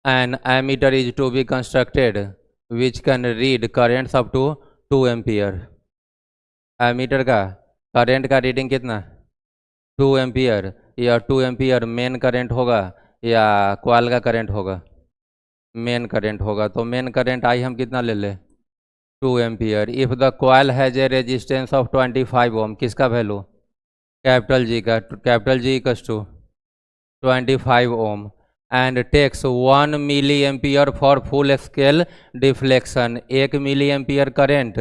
An ammeter is to be constructed which can read currents up to 2 ampere. Ammeter का current का reading कितना? 2 ampere. या 2 ampere main current होगा या coil का करंट होगा? मेन करंट होगा। तो मेन करंट आई हम कितना ले ले? 2 ampere. If the coil has a resistance of 25 ohm, किसका वैल्यू? कैपिटल जी का। Capital G equals to 25 ohm and takes 1 milli ampere for full scale deflection. 1 milli ampere current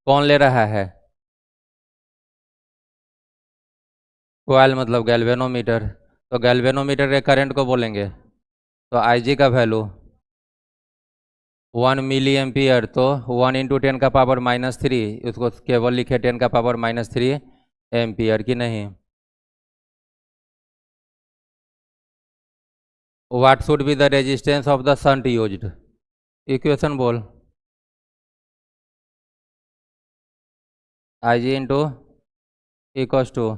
कौन ले रहा है? कॉइल मतलब गैल्वेनोमीटर। तो गैल्वेनोमीटर के current को बोलेंगे तो IG का वैल्यू 1 मिली एम्पियर, तो 1 इंटू 10 का पावर -3, उसको केवल लिखे 10 का पावर -3 एम्पियर की नहीं। What should be the resistance of the shunt used? Equation बोल। IG into equals to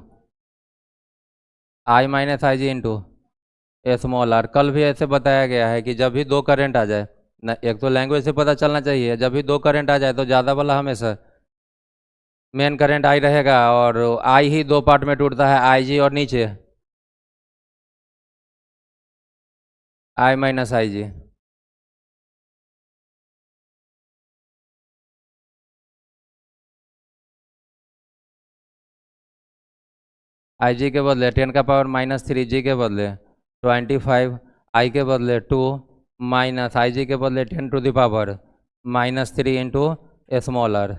I minus IG into small r। कल भी ऐसे बताया गया है कि जब भी दो करंट आ जाए ना, एक तो लैंग्वेज से पता चलना चाहिए, जब भी दो करंट आ जाए तो ज़्यादा वाला हमेशा मेन करंट I रहेगा और I ही दो पार्ट में टूटता है, IG और नीचे I माइनस IG। IG के बदले 10 का पावर -3, G के बदले 25, I के बदले 2 माइनस IG के बदले 10 to the power -3 into small r।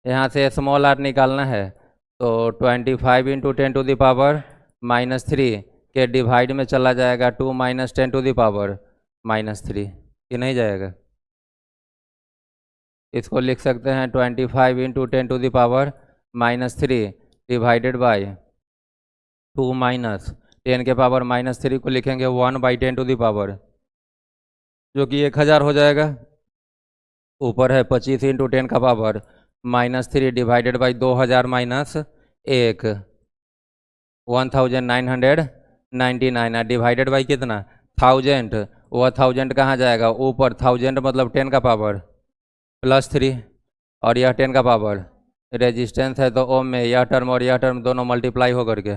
यहाँ से स्मॉल r निकालना है तो 25 इंटू 10 टू द पावर -3 के डिवाइड में चला जाएगा 2 माइनस 10 टू द पावर -3, कि नहीं जाएगा? इसको लिख सकते हैं 25 into 10 to the power -3 divided by 2 minus 10 के पावर -3 को लिखेंगे 1/10 टू द पावर, जो कि 1000 हो जाएगा। ऊपर है 25 इंटू 10 का power -3 divided by 2000 minus 1, 1999 divided by कितना? 1000। वह 1000 कहाँ जाएगा? ऊपर 1000 मतलब 10 का पावर +3 और यह 10 का पावर रेजिस्टेंस है, तो ओम में यह टर्म और यह टर्म दोनों मल्टीप्लाई हो करके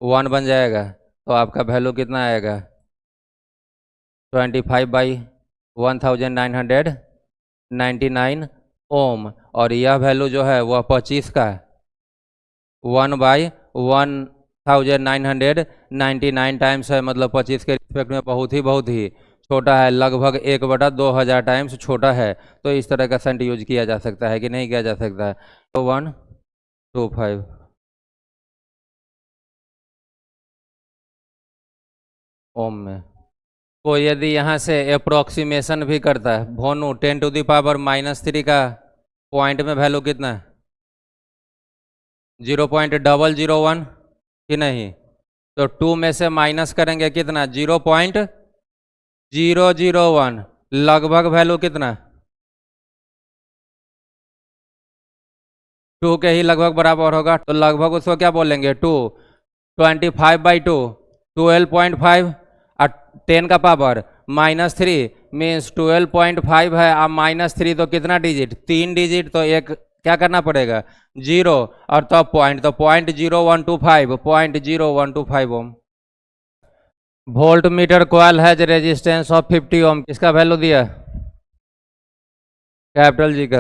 1 बन जाएगा। तो आपका वैल्यू कितना आएगा? 25/1999 ओम। और यह वैल्यू जो है वह 25 का 1/1999 टाइम्स है, मतलब 25 के रिस्पेक्ट में बहुत ही छोटा है, लगभग 1/2000 टाइम्स छोटा है। तो इस तरह का शंट यूज किया जा सकता है कि नहीं किया जा सकता है? तो 125 ओम में। तो यदि यहाँ से अप्रोक्सीमेशन भी करता है भोनू 10 टू द पावर -3 का पॉइंट में वैल्यू कितना है? 0.001 कि नहीं? तो 2 में से माइनस करेंगे कितना? 0.001, लगभग वैल्यू कितना? 2 के ही लगभग बराबर होगा। तो लगभग उसको क्या बोलेंगे? 2 25/2 12.5 और 10 का पावर -3 मीन्स 12.5 है। अब -3 तो कितना डिजिट? 3 डिजिट। तो एक क्या करना पड़ेगा? 0 और तब पॉइंट, तो 0.0125 ohm. Voltmeter coil has resistance of 50 ohm, किसका वैल्यू दिया? कैपिटल जी का।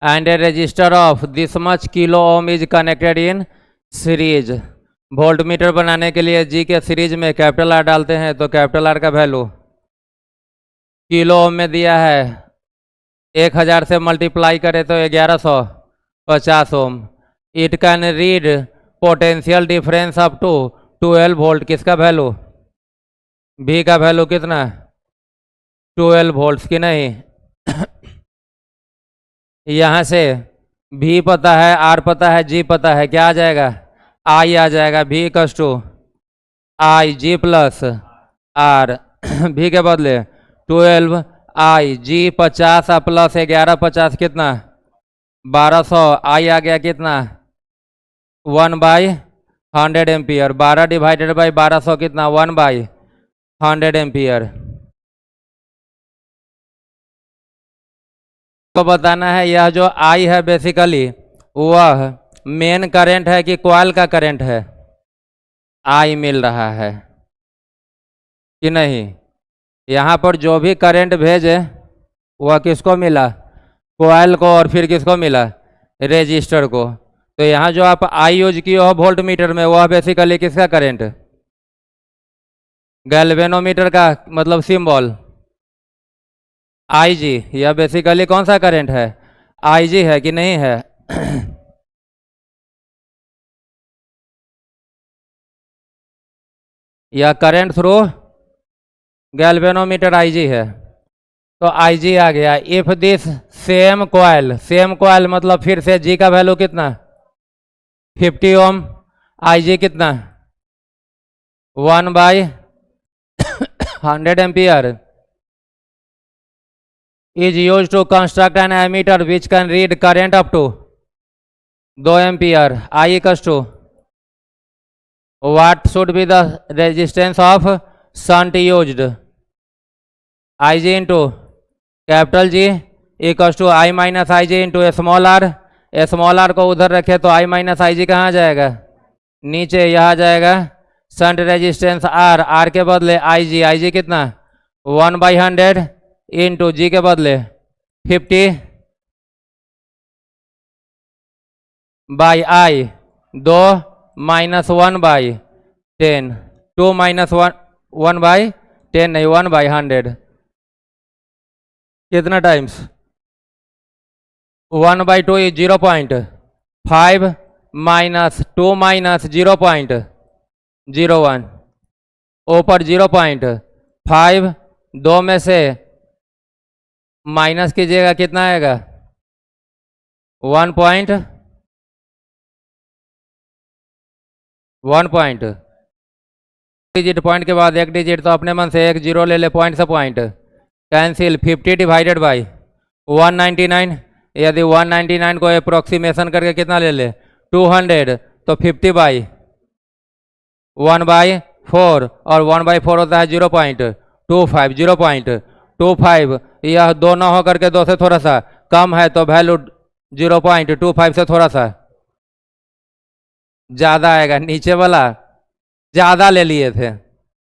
And a resistor of this much kilo ohm is connected in series. Voltmeter बनाने के लिए जी के सीरीज में कैपिटल आर डालते हैं, तो कैपिटल आर का वैल्यू किलो ओम में दिया है, 1000 से मल्टीप्लाई करें तो 1150 ohm. It can read potential difference up to 12 volt, किसका वैल्यू? भी का वैल्यू कितना? 12 वोल्ट की नहीं। यहाँ से भी पता है, आर पता है, जी पता है, क्या आ जाएगा? आई आ जाएगा। भी equals to I G plus R. भी के बदले 12 आई जी 50 प्लस 1150 कितना? 1200, आई आ गया कितना 1/100 एम्पियर। 12 डिवाइडेड बाई 1200 कितना 1/100 एम्पियर। तो बताना है यह जो आई है बेसिकली वह मेन करंट है कि कॉइल का करंट है। आई मिल रहा है कि नहीं। यहाँ पर जो भी करंट भेजे वह किसको मिला कॉइल को, और फिर किसको मिला रेजिस्टर को। तो यहाँ जो आप आई यूज किए हो वोल्ट मीटर में वह बेसिकली किसका करंट गैल्वेनोमीटर का मतलब सिंबल आई जी। यह बेसिकली कौन सा करंट है आई जी है कि नहीं है। यह करंट थ्रू गैल्वेनोमीटर आई जी है। तो आई जी आ गया। इफ दिस सेम कॉइल मतलब फिर से जी का वैल्यू कितना 50 ओम, आई जी कितना 1/100 ampere is used to construct an ammeter which can read current up to 2 ampere. I equals to what should be the resistance of shunt used Ig into capital G equals to I minus I G into small R. Small R को उधर रखे तो I minus I जी कहाँ जाएगा नीचे, यहाँ जाएगा। Shunt resistance R, are के बदले आई जी कितना 1/100 इंटू जी के बदले 50 बाई आई 2 माइनस 1/10 2 माइनस 1/10 नहीं 1/100 कितना टाइम्स 1/2 इज 0.5 माइनस 2 माइनस 0.01 ऊपर 0.5 2 में से माइनस कीजिएगा कितना आएगा 1 डिजिट पॉइंट के बाद एक डिजिट तो अपने मन से एक जीरो ले ले, पॉइंट से पॉइंट कैंसिल। 50 डिवाइडेड बाई 199, यदि 199 को अप्रोक्सीमेशन करके कितना ले ले 200 तो 50/1/4 और 1/4 होता है 0.25 0.25। यह दो ना होकर के 2 से थोड़ा सा कम है तो वैल्यू 0.25 से थोड़ा सा ज़्यादा आएगा। नीचे वाला ज़्यादा ले लिए थे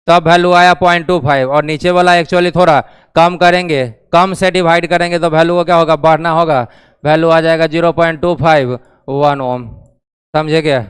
तब वैल्यू आया 0.25 और नीचे वाला एक्चुअली थोड़ा कम करेंगे, कम से डिवाइड करेंगे तो वैल्यू को क्या होगा बढ़ना होगा। वैल्यू आ जाएगा 0.251 ओम। समझे क्या।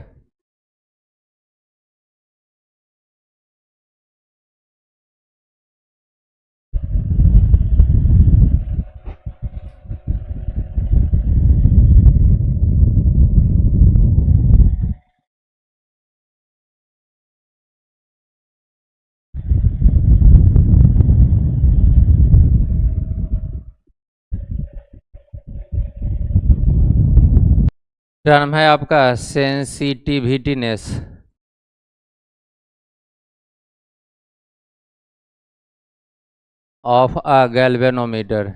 टर्म है आपका sensitiveness of a galvanometer.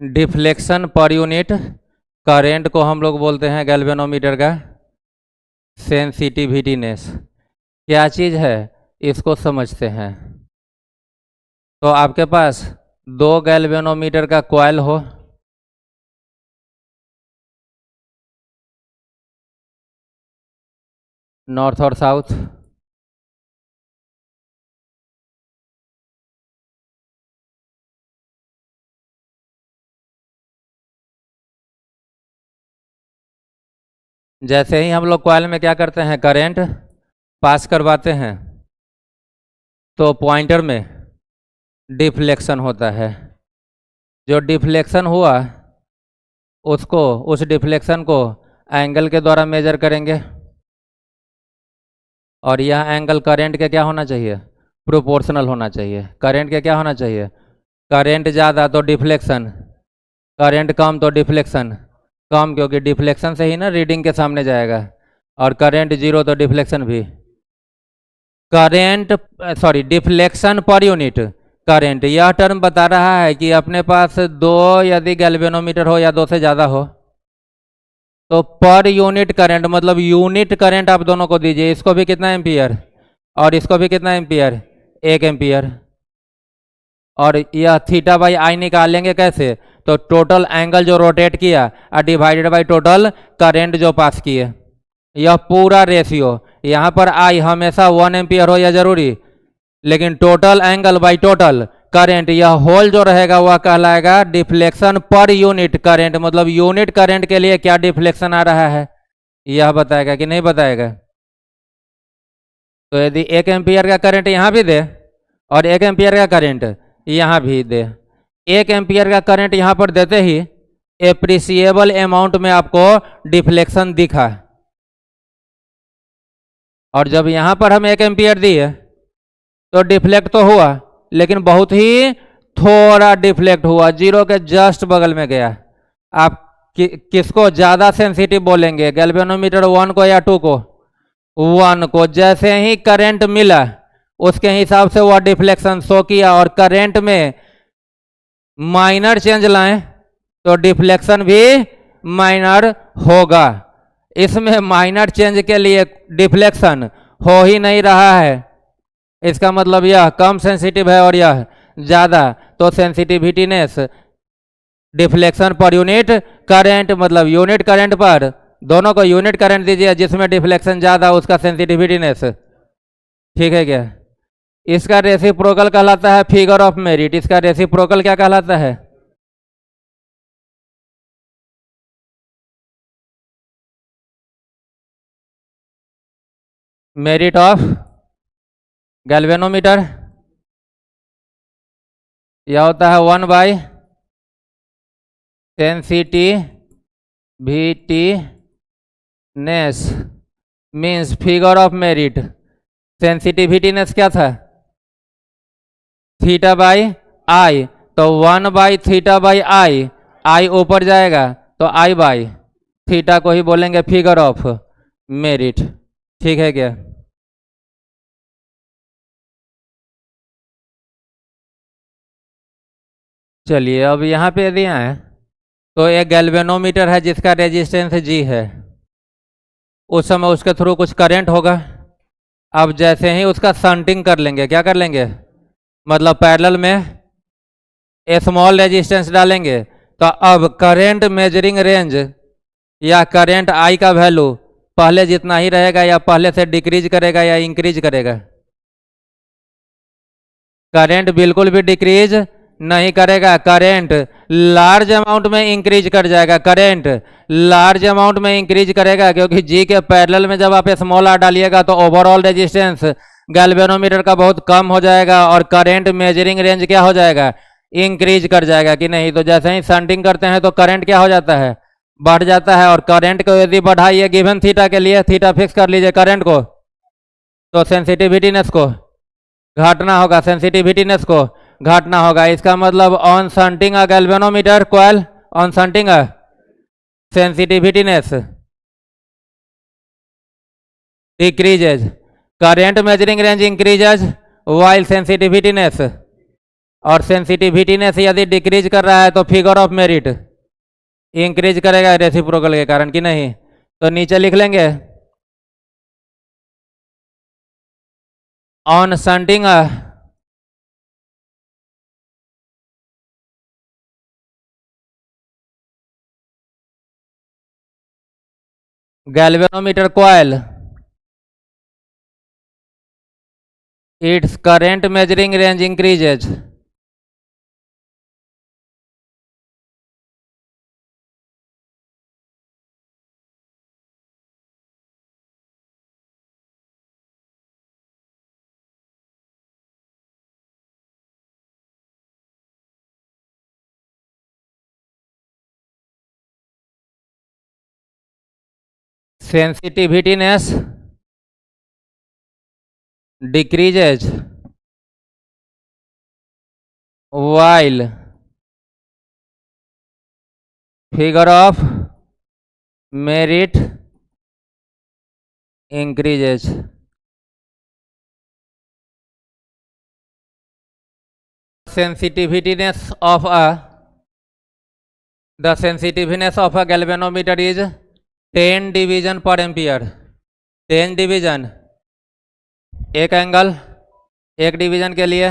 Deflection per unit current को हम लोग बोलते हैं गैल्वेनोमीटर का सेंसिटिविटीनेस। क्या चीज़ है इसको समझते हैं। तो आपके पास 2 गैल्वेनोमीटर का कॉइल हो, नॉर्थ और साउथ, जैसे ही हम लोग कॉइल में क्या करते हैं, करंट पास करवाते हैं, तो पॉइंटर में डिफ्लेक्शन होता है। जो डिफ्लेक्शन हुआ उस डिफ्लेक्शन को एंगल के द्वारा मेजर करेंगे, और यह एंगल करंट के क्या होना चाहिए, प्रोपोर्शनल होना चाहिए। करंट के क्या होना चाहिए, करंट ज़्यादा तो डिफ्लेक्शन, करंट कम तो डिफ्लेक्शन कम, क्योंकि डिफ्लेक्शन से ही ना रीडिंग के सामने जाएगा, और करंट जीरो तो डिफ्लेक्शन भी। Current sorry deflection per unit current, यह टर्म बता रहा है कि अपने पास दो यदि गैल्वेनोमीटर हो या दो से ज़्यादा हो, तो पर यूनिट करंट मतलब यूनिट करंट आप दोनों को दीजिए। इसको भी कितना एम्पियर और इसको भी कितना एम्पियर, 1 एम्पियर। और यह थीटा बाई आई निकालेंगे कैसे, तो टोटल एंगल जो रोटेट किया और डिवाइडेड बाई टोटल करंट जो पास किए, यह पूरा रेशियो। यहाँ पर आई हमेशा 1 एम्पियर हो यह जरूरी, लेकिन total angle by total current, यह होल जो रहेगा वह कहलाएगा डिफ्लेक्शन पर यूनिट करंट। मतलब यूनिट करंट के लिए क्या डिफ्लेक्शन आ रहा है यह बताएगा कि नहीं बताएगा। तो यदि 1 एम्पियर का करंट यहाँ भी दे और 1 एम्पियर का करंट यहाँ भी दे, 1 एम्पियर का करंट यहाँ पर देते ही एप्रिसिएबल अमाउंट में आपको डिफ्लेक्शन दिखा, और जब यहाँ पर हम 1 एम्पियर दिए तो डिफ्लेक्ट तो हुआ, लेकिन बहुत ही थोड़ा डिफ्लेक्ट हुआ, जीरो के जस्ट बगल में गया। आप किसको ज़्यादा सेंसिटिव बोलेंगे, गैल्वेनोमीटर 1 को या 2 को, 1 को। जैसे ही करंट मिला उसके हिसाब से वह डिफ्लेक्शन शो किया, और करंट में माइनर चेंज लाएं तो डिफ्लेक्शन भी माइनर होगा। इसमें माइनर चेंज के लिए डिफ्लेक्शन हो ही नहीं रहा है, इसका मतलब यह कम सेंसिटिव है और यह ज़्यादा, तो सेंसिटिविटीनेस डिफ्लेक्शन पर यूनिट करंट, मतलब यूनिट करंट पर दोनों को यूनिट करंट दीजिए, जिसमें डिफ्लेक्शन ज़्यादा उसका सेंसिटिविटीनेस। ठीक है क्या, इसका रेसिप्रोकल कहलाता है फिगर ऑफ मेरिट। इसका रेसिप्रोकल क्या कहलाता है, मेरिट ऑफ गैल्वेनोमीटर। यह होता है 1/सेंसिटिविटीनेस मीन्स फिगर ऑफ मेरिट। सेंसिटिविटीनेस क्या था, थीटा बाई आई, तो 1/थीटा बाई आई, आई ऊपर जाएगा तो आई बाई थीटा को ही बोलेंगे फिगर ऑफ मेरिट। ठीक है क्या, चलिए अब यहाँ पे यदि आए तो एक गैल्वेनोमीटर है जिसका रेजिस्टेंस जी है, उस समय उसके थ्रू कुछ करंट होगा। अब जैसे ही उसका शंटिंग कर लेंगे, क्या कर लेंगे, मतलब पैरेलल में स्मॉल रेजिस्टेंस डालेंगे, तो अब करंट मेजरिंग रेंज या करंट आई का वैल्यू पहले जितना ही रहेगा या पहले से डिक्रीज करेगा या इंक्रीज करेगा, करंट बिल्कुल भी डिक्रीज नहीं करेगा, करंट लार्ज अमाउंट में इंक्रीज कर जाएगा, करंट लार्ज अमाउंट में इंक्रीज करेगा, क्योंकि जी के पैरेलल में जब आप स्मॉल आर डालिएगा तो ओवरऑल रेजिस्टेंस गैल्वेनोमीटर का बहुत कम हो जाएगा और करंट मेजरिंग रेंज क्या हो जाएगा, इंक्रीज कर जाएगा कि नहीं। तो जैसे ही शंटिंग करते हैं तो करंट क्या हो जाता है, बढ़ जाता है, और करंट को यदि बढ़ाइए गिवन थीटा के लिए, थीटा फिक्स कर लीजिए करंट को, तो सेंसिटिविटीनेस को घटाना होगा, सेंसिटिविटीनेस को घटाना होगा। इसका मतलब on shunting a galvanometer coil, on shunting a sensitiveness decreases, current measuring range increases while sensitiveness, और सेंसिटिविटीनेस यदि डिक्रीज कर रहा है तो फिगर ऑफ मेरिट इंक्रीज करेगा रेसिप्रोकल के कारण कि नहीं। तो नीचे लिख लेंगे on shunting galvanometer coil, its current measuring range increases sensitivitiness decreases while figure of merit increases. Sensitiveness of a galvanometer is 10 division per ampere. 10 division, एक एंगल, एक डिवीजन के लिए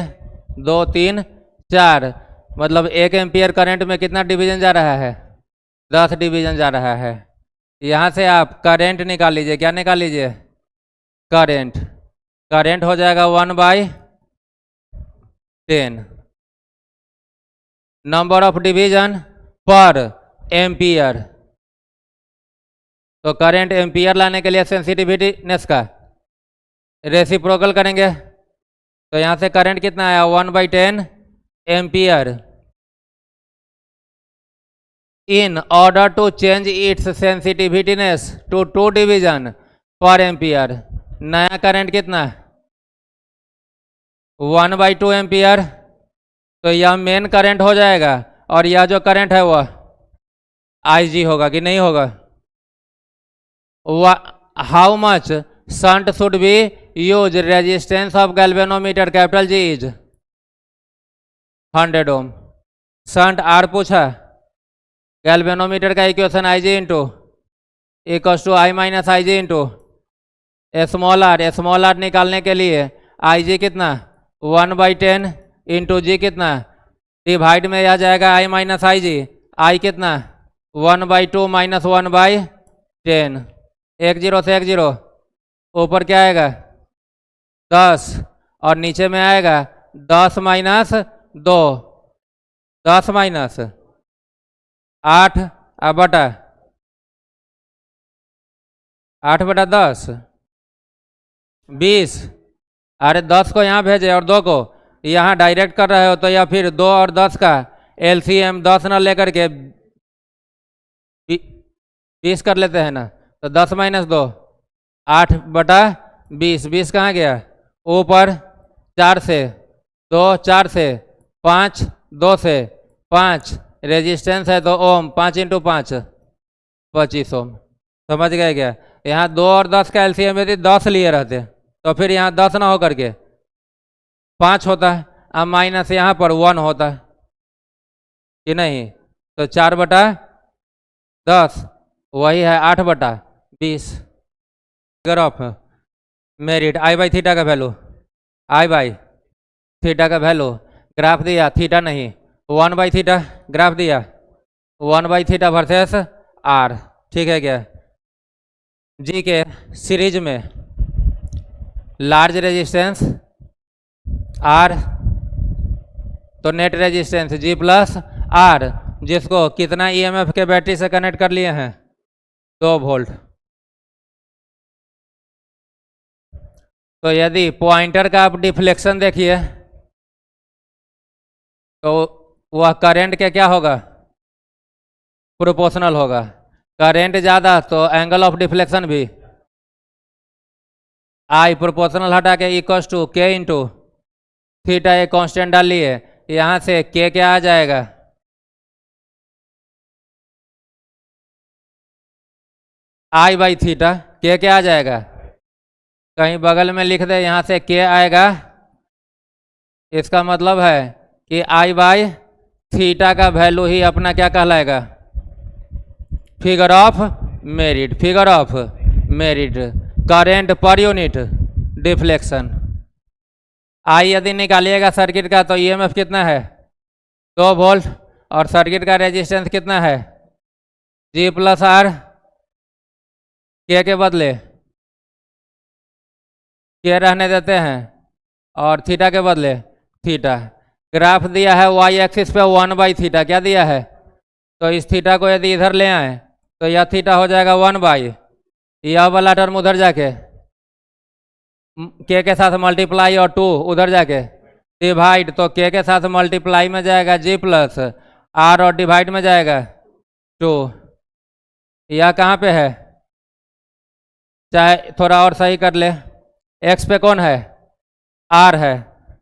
2 3 4, मतलब 1 एम्पियर करंट में कितना डिवीजन जा रहा है? 10 डिवीजन जा रहा है। यहाँ से आप करंट निकाल लीजिए। क्या निकाल लीजिए? करंट। करंट हो जाएगा 1/10। Number of division per ampere, तो करंट एम्पियर लाने के लिए सेंसिटिविटीनेस का रेसिप्रोकल करेंगे। तो यहाँ से करंट कितना आया? 1/10 ampere. In order to change its sensitiveness to 2 division per ampere, नया करंट कितना? 1/2 एम्पियर। तो यह मेन करंट हो जाएगा और यह जो करंट है वह IG होगा कि नहीं होगा? How much shunt should be use? Resistance of galvanometer capital G is 100 ohm. Shunt R पूछा, गैल्वेनोमीटर का equation IG into equals to I minus IG into small r निकालने के लिए IG कितना? 1/10 इंटू G कितना? डिवाइड में आ जाएगा I minus IG। I कितना? 1/2 माइनस 1/10। 1 0 से 1 0, ऊपर क्या आएगा? 10 और नीचे में आएगा 10 माइनस 2, 10 माइनस 8 बटा 8/10 20। अरे 10 को यहाँ भेजे और 2 को यहाँ डायरेक्ट कर रहे हो, तो या फिर 2 और 10 का LCM 10 ना लेकर के 20 कर लेते हैं ना। तो 10 माइनस 2 8/20। 20 कहाँ गया? ऊपर 4 से 2, 4 से 5, 2 से 5, रेजिस्टेंस है तो ओम, 5 इंटू 5 25 ओम। समझ गए क्या? यहाँ 2 और 10 का LCM यदि 10 लिए रहते तो फिर यहाँ 10 ना होकर के 5 होता है, अब माइनस यहाँ पर 1 होता है कि नहीं? तो 4/10 वही है 8/20। फिगर ऑफ मेरिट I/थीटा का वैल्यू, I/थीटा का वैल्यू ग्राफ दिया, थीटा नहीं 1/थीटा ग्राफ दिया, 1/थीटा वर्सेस R। ठीक है क्या? जी के सीरीज में लार्ज रेजिस्टेंस R, तो net resistance G plus R, जिसको कितना EMF के बैटरी से कनेक्ट कर लिए हैं? 2 वोल्ट। तो यदि पॉइंटर का आप डिफ्लेक्शन देखिए तो वह करंट के क्या होगा? प्रोपोर्शनल होगा। करंट ज़्यादा तो एंगल ऑफ डिफ्लेक्शन भी I प्रोपोर्शनल हटा के equals to K into theta, एक कांस्टेंट डाल लिए, यहाँ से K क्या आ जाएगा? I/थीटा। K क्या आ जाएगा? कहीं बगल में लिख दे, यहाँ से K आएगा। इसका मतलब है कि I/थीटा का वैल्यू ही अपना क्या कहलाएगा? Figure of merit. Figure of merit current per unit deflection. I यदि निकालिएगा सर्किट का तो EMF कितना है? 2 वोल्ट। और सर्किट का रेजिस्टेंस कितना है? G प्लस R, K के बदले K रहने देते हैं और थीटा के बदले थीटा। ग्राफ दिया है Y एक्सिस पे 1/थीटा। क्या दिया है? तो इस थीटा को यदि इधर ले आए तो यह थीटा हो जाएगा 1/, यह वाला टर्म उधर जाके K के साथ मल्टीप्लाई और 2 उधर जाके डिवाइड, तो K के साथ मल्टीप्लाई में जाएगा G प्लस R और डिवाइड में जाएगा 2। यह कहाँ पे है? चाहे थोड़ा और सही कर ले, एक्स पे कौन है, आर है,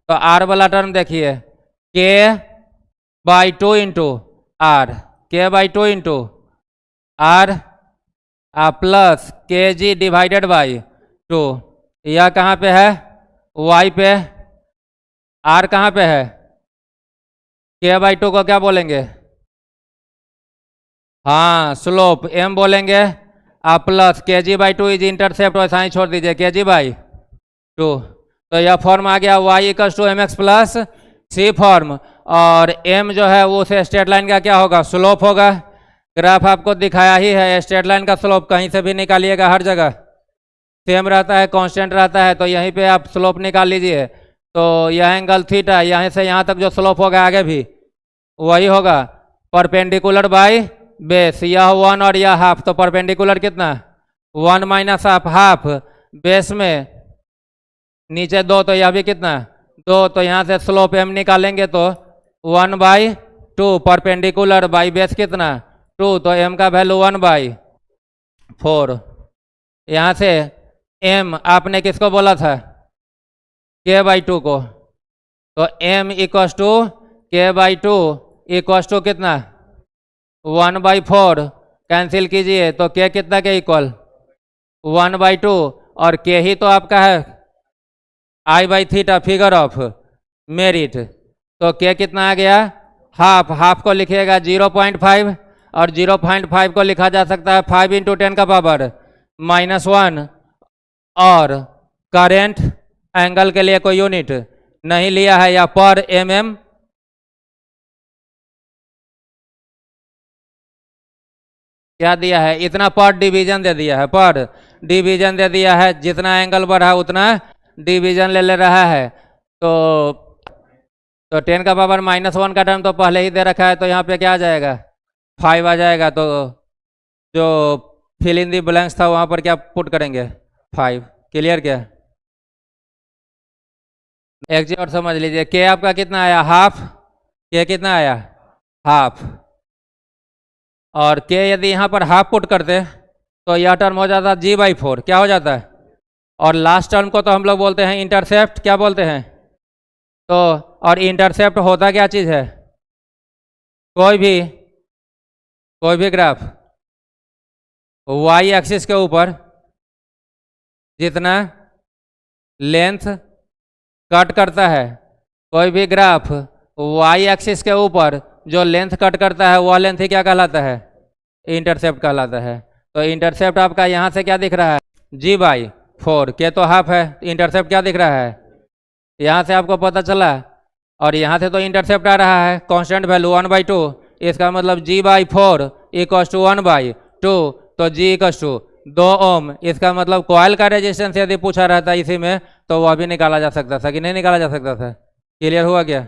तो आर वाला टर्म देखिए K by two into R, K by two into R plus K G divided by two. यह कहाँ पे है, वाई पे, आर कहाँ पे है, के बाई टू को क्या बोलेंगे, हाँ स्लोप, एम बोलेंगे, plus K ji by two is intercept, वैसा ही छोड़ दीजिए के जी बाई टू। तो यह फॉर्म आ गया Y equals to M X plus C form, और एम जो है वो उसे स्ट्रेट लाइन का क्या होगा, स्लोप होगा। ग्राफ आपको दिखाया ही है, स्ट्रेट लाइन का स्लोप कहीं से भी निकालिएगा, हर जगह सेम रहता है, कांस्टेंट रहता है, तो यहीं पे आप स्लोप निकाल लीजिए। तो यह एंगल थीटा, यहाँ से यहाँ तक जो स्लोप होगा आगे भी वही होगा, परपेंडिकुलर बाई बेस, यह 1 और यह हाफ, तो परपेंडिकुलर कितना 1 माइनस हाफ, बेस में नीचे 2, तो यह भी कितना 2, तो यहाँ से स्लोप एम निकालेंगे तो 1/2, परपेंडिकुलर बाई बेस कितना 2, तो एम का वैल्यू 1/4। यहाँ से एम आपने किसको बोला था, के बाई टू को, तो एम इक्वस टू के बाई टू इक्वस टू कितना 1/4, कैंसिल कीजिए तो के कितना के इक्वल 1/2, और के ही तो आपका है I by theta, figure of merit, तो के कितना आ गया हाफ, हाफ को लिखिएगा 0.5, और 0.5 को लिखा जा सकता है 5 × 10 का पावर -1, और करेंट एंगल के लिए कोई यूनिट नहीं लिया है, या पर mm क्या दिया है, इतना पर डिवीजन दे दिया है, पर डिवीजन दे दिया है, जितना एंगल बढ़ा उतना डिवीजन ले रहा है। तो 10 का पावर -1 का टर्म तो पहले ही दे रखा है, तो यहाँ पे क्या आ जाएगा 5 आ जाएगा, तो जो फिल इन दी ब्लैंक्स था वहाँ पर क्या पुट करेंगे 5। क्लियर क्या, एक चीज और समझ लीजिए, के आपका कितना आया हाफ, के कितना आया हाफ, और के यदि यहाँ पर हाफ पुट करते तो यह टर्म हो जाता g/4, क्या हो जाता है, और लास्ट टर्म को तो हम लोग बोलते हैं इंटरसेप्ट, क्या बोलते हैं, तो और इंटरसेप्ट होता क्या चीज़ है, कोई भी ग्राफ वाई एक्सिस के ऊपर जितना लेंथ कट करता है, कोई भी ग्राफ वाई एक्सिस के ऊपर जो लेंथ कट करता है वह लेंथ ही क्या कहलाता है, इंटरसेप्ट कहलाता है। तो इंटरसेप्ट आपका यहाँ से क्या दिख रहा है g/4, के तो हाफ है, इंटरसेप्ट क्या दिख रहा है, यहाँ से आपको पता चला, और यहाँ से तो इंटरसेप्ट आ रहा है कांस्टेंट वैल्यू 1/2, इसका मतलब g/4 इक्वस टू 1/2, तो g इक्वस टू 2 ओम, इसका मतलब कॉइल का रेजिस्टेंस यदि पूछा रहता इसी में तो वह भी निकाला जा सकता था कि नहीं निकाला जा सकता था। क्लियर हुआ क्या।